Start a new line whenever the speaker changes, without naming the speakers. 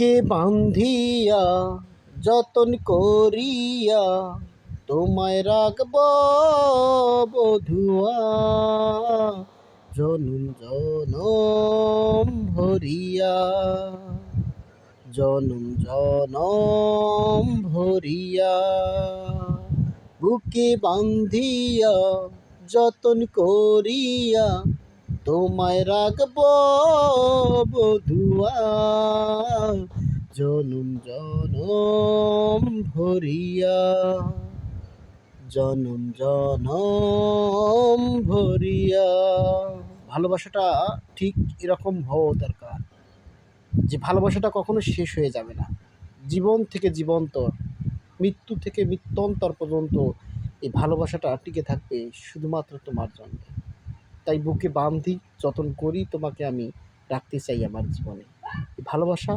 বুকে বান্ধিয়া যতন করিয়া তোমায় রাখব বধুয়া, জনম জনম ভরিয়া, জনম জনম ভরিয়া। বুকে বান্ধিয়া যতন করিয়া তোমায় রাখব বধুয়া, জনম জনম ভরিয়া, জনম জনম ভরিয়া। ভালোবাসাটা ঠিক এরকম হওয়া দরকার যে ভালোবাসাটা কখনো শেষ হয়ে যাবে না। জীবন থেকে জীবন্তর, মৃত্যু থেকে মৃত্যন্তর পর্যন্ত এই ভালোবাসাটা টিকে থাকবে শুধুমাত্র তোমার জন্য। তাই বুকে বাঁধি যতন করি তোমাকে আমি রাখতে চাই আমার জীবনে। এই ভালোবাসা